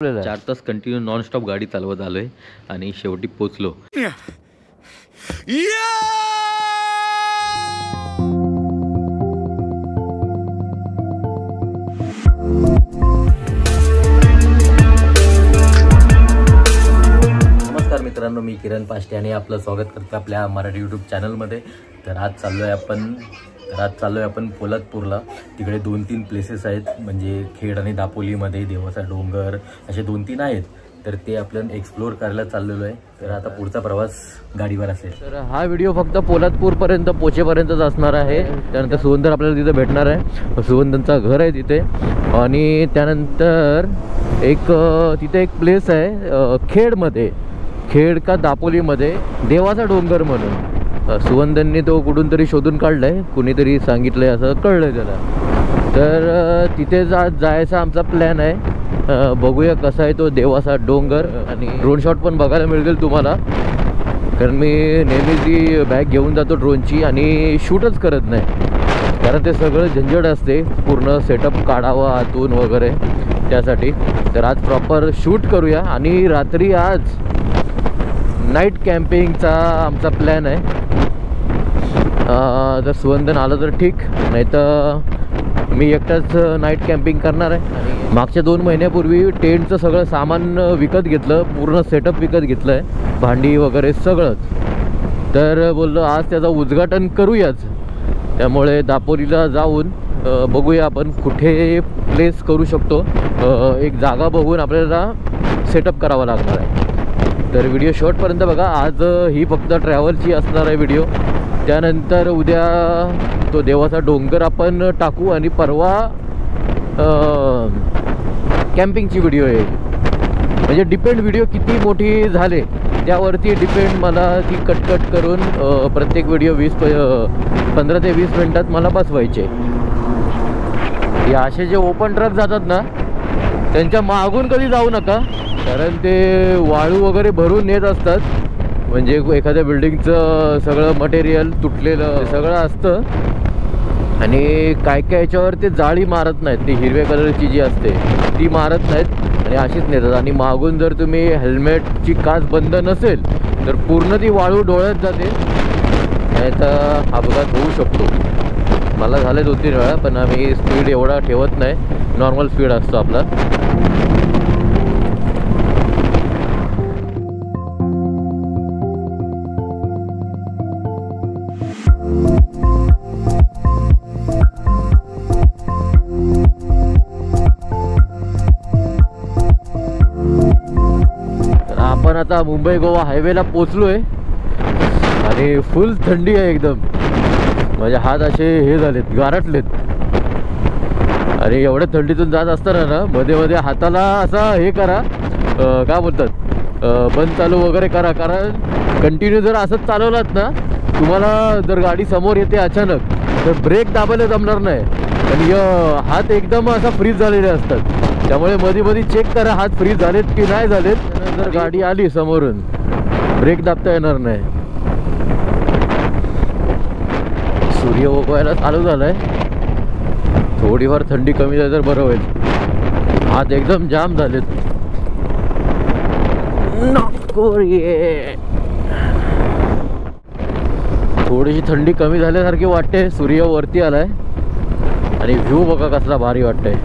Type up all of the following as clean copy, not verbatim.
4 तास continue non stop गाडी चालवत आलोय आणि शेवटी पोचलो. नमस्कार मित्रांनो, मी किरण पाष्टे आणि आपलं स्वागत करतो आपल्या मराठी यूट्यूब चॅनलमध्ये. तर आज चाललोय आपण पोलादपूरला. तिकडे 2-3 प्लेसेस आहेत, म्हणजे खेड आणि दापोलीमध्ये देवाचा डोंगर असे 2-3 आहेत. तर ते आपण एक्सप्लोअर करायला चाललेलो आहे. तर आता पुढचा प्रवास गाडीवर असेल. तर हा व्हिडिओ फक्त पोलादपूरपर्यंत पोचेपर्यंतच असणार आहे. त्यानंतर सुवंदन आपल्याला तिथे भेटणार आहे. सुवंदनचं घर आहे तिथे. आणि त्यानंतर तिथे एक प्लेस आहे खेडमध्ये, खेड का दापोलीमध्ये देवाचा डोंगर म्हणून. सुवंदनने तो कुठून तरी शोधून काढलाय, कुणीतरी सांगितलंय असं कळलंय त्याला. तर तिथे जायचा आमचा प्लॅन आहे. बघूया कसा आहे तो देवाचा डोंगर. आणि ड्रोन शॉट पण बघायला मिळेल तुम्हाला, कारण मी नेहमी ती बॅग घेऊन जातो ड्रोनची आणि शूटच करत नाही, कारण ते सगळं झंझट असते, पूर्ण सेटअप काढावं आतून वगैरे त्यासाठी. तर आज प्रॉपर शूट करूया आणि रात्री आज नाईट कॅम्पिंगचा आमचा प्लॅन आहे. जर सुवंदन आलं तर ठीक, नाही तर मी एकटाच नाईट कॅम्पिंग करणार आहे. आणि मागच्या 2 महिन्यापूर्वी टेंटचं सगळं सामान विकत घेतलं, पूर्ण सेटअप विकत घेतलं आहे, भांडी वगैरे सगळंच. तर बोललो आज त्याचं उद्घाटन करूयाच. त्यामुळे दापोलीला जाऊन बघूया आपण कुठे प्लेस करू शकतो. एक जागा बघून आपल्याला सेटअप करावा लागणार आहे. तर व्हिडिओ शॉर्टपर्यंत बघा. आज ही फक्त ट्रॅव्हलची असणार आहे व्हिडिओ. त्यानंतर उद्या तो देवाचा डोंगर आपण टाकू आणि परवा कॅम्पिंगची व्हिडिओ येईल. म्हणजे डिपेंड व्हिडिओ किती मोठी झाले त्यावरती डिपेंड. मला ती कट करून प्रत्येक व्हिडिओ 15 ते 20 मिनटात मला बसवायचे. हे असे जे ओपन ट्रक जातात ना, त्यांच्या मागून कधी जाऊ नका, कारण ते वाळू वगैरे भरून नेत असतात. म्हणजे एखाद्या बिल्डिंगचं सगळं मटेरियल तुटलेलं सगळं असतं. आणि काय याच्यावर ते जाळी मारत नाहीत, ती हिरव्या कलरची जी असते ती मारत नाहीत आणि अशीच नेतात. आणि मागून जर तुम्ही हेल्मेटची काच बंद नसेल तर पूर्ण ती वाळू डोळ्यात जाते, नाही तर अपघात होऊ शकतो. मला झाले 2-3 वेळा, पण आम्ही स्पीड एवढा ठेवत नाही, नॉर्मल स्पीड असतो आपला. आपण आता मुंबई गोवा हायवेला पोचलोय आणि फुल थंडी आहे एकदम. माझे हात असे हे झालेत, गारटलेत. आणि एवढ्या थंडीतून जात असताना ना मध्ये मध्ये हाताला असा हे करा, काय बोलतात, बंद चालू वगैरे करा. कारण कंटिन्यू जर असंच चालवलात ना, तुम्हाला जर गाडी समोर येते अचानक तर ब्रेक दाबायला जमणार नाही. आणि हात एकदम असा फ्रीज झालेले असतात. त्यामुळे मध्ये चेक करा हात फ्रीज झालेत की नाही झालेत. जर गाडी आली समोरून ब्रेक दाबता येणार नाही. सूर्य उगवायला चालू झालाय, थोडीफार थंडी कमी झाली तर बरं होईल. हात एकदम जाम झालेत. थोडीशी थंडी कमी झाल्यासारखी वाटते. सूर्य वरती आलाय आणि व्ह्यू बघा कसला भारी वाटतंय.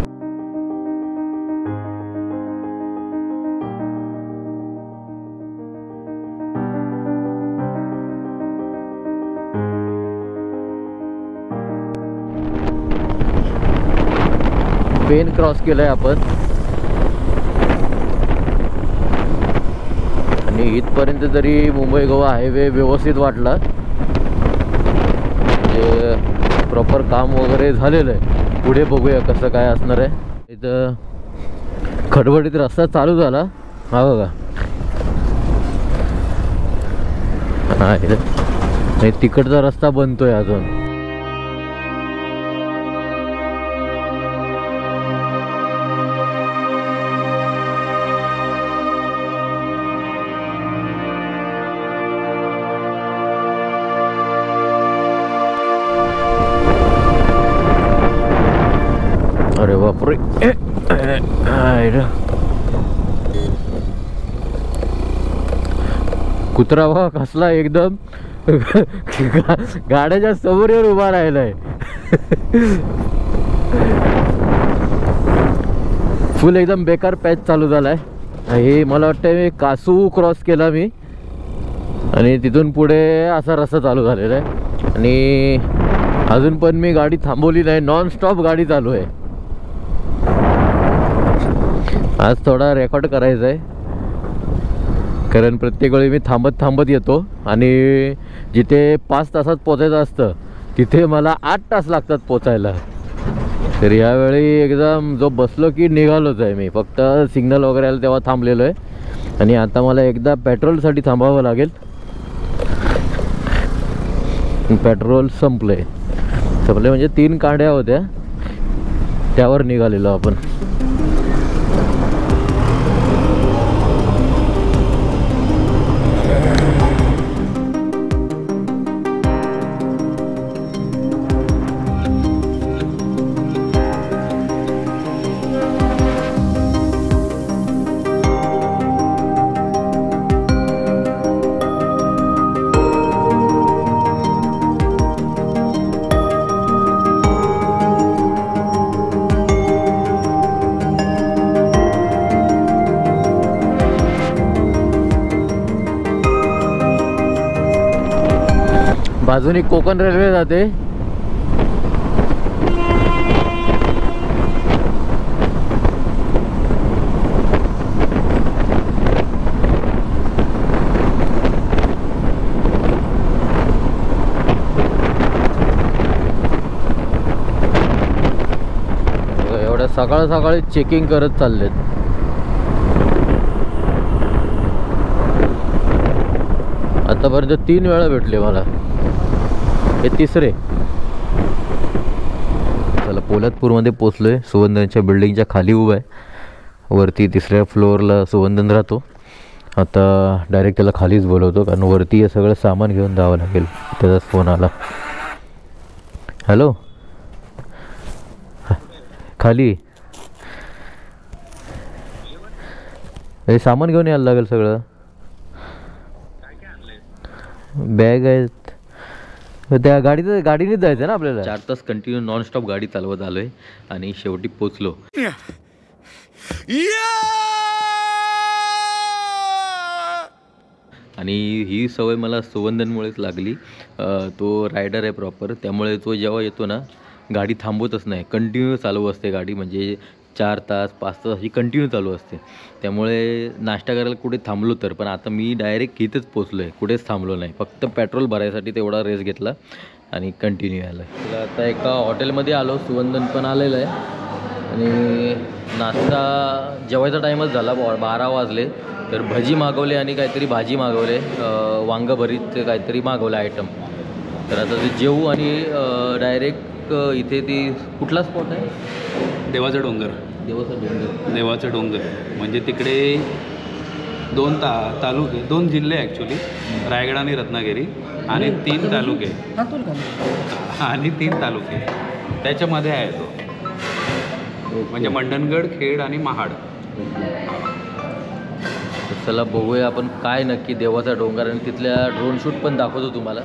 पेन क्रॉस केलाय आपण आणि इथपर्यंत तरी मुंबई गोवा हायवे व्यवस्थित वाटला. म्हणजे प्रॉपर काम वगैरे झालेलं आहे. पुढे बघूया कसं काय असणार आहे. इथं खडबडीत रस्ता चालू झाला, हा बघा. हा इथं तिकडचा रस्ता बनतोय अजून. अरे बापरे. कुत्रा बघा कसला एकदम गाड्याच्या समोर येऊन उभा राहिलाय. फुल एकदम बेकार पॅच चालू झालाय. हे मला वाटतं मी कासू क्रॉस केला मी आणि तिथून पुढे असा रस्ता चालू झालेला आहे आणि अजून पण मी गाडी थांबवली नाही. नॉन स्टॉप गाडी चालू आहे. आज थोडा रेकॉर्ड करायचा आहे कारण प्रत्येक वेळी मी थांबत येतो आणि जिथे 5 तासात पोचायचं असतं तिथे मला 8 तास लागतात पोचायला. तर यावेळी एकदम जो बसलो की निघालोच आहे मी. फक्त सिग्नल वगैरे आलं तेव्हा थांबलेलो आहे आणि आता मला एकदा पेट्रोलसाठी थांबावं लागेल. पेट्रोल संपले म्हणजे 3 कांड्या होत्या त्यावर निघालेलो आपण. बाजूनी कोकण रेल्वे जाते. एवढ्या सकाळी चेकिंग करत चाललेत. आतापर्यंत 3 वेळा भेटले मला. हे तिसरे. चला पोलादपूरमध्ये पोचलोय. सुवंदनच्या बिल्डिंगच्या खाली उभा आहे. वरती 3ऱ्या फ्लोअरला सुवंदन राहतो. आता डायरेक्ट त्याला खालीच बोलवतो कारण वरती हे सगळं सामान घेऊन जावं लागेल. त्याचाच फोन आला. हॅलो, खाली हे सामान घेऊन यायला लागेल सगळं. बॅग आहेत त्या गाडीनेच जायचं ना आपल्याला. 4 तास कंटिन्यू नॉनस्टॉप गाडी चालवत आलोय आणि शेवटी पोचलो. आणि ही सवय मला सुवंदनमुळेच लागली. तो रायडर आहे प्रॉपर. त्यामुळे तो जेव्हा येतो ना गाडी थांबवतच नाही. कंटिन्यू चालू असते गाडी. म्हणजे 4 तास 5 तास ही कंटिन्यू चालू असते. त्यामुळे नाश्ता करायला कुठे थांबलो तर. पण आता मी डायरेक्ट इथेच पोचलो आहे. कुठेच थांबलो नाही. फक्त पेट्रोल भरायसाठी तेवढा रेस घेतला आणि कंटिन्यू आलं. तर आता एका हॉटेलमध्ये आलो. सुवंदन पण आलेलं आहे आणि नाश्ता जेवायचा टाईमच झाला. 12 वाजले. तर भजी मागवले आणि काहीतरी भाजी मागवले. वांगं भरीत काहीतरी मागवलं आयटम. तर आता ते जेवू आणि डायरेक्ट इथे ती कुठला स्पॉट आहे? देवाचा डोंगर. देवाचा डोंगर म्हणजे तिकडे 2 तालुके 2 जिल्हे ॲक्च्युली. रायगड आणि रत्नागिरी आणि 3 तालुके आणि 3 तालुके त्याच्यामध्ये आहे तो. म्हणजे मंडणगड, खेड आणि महाड. चला बघूया आपण काय नक्की देवाचा डोंगर. आणि तिथल्या ड्रोन शूट पण दाखवतो तुम्हाला.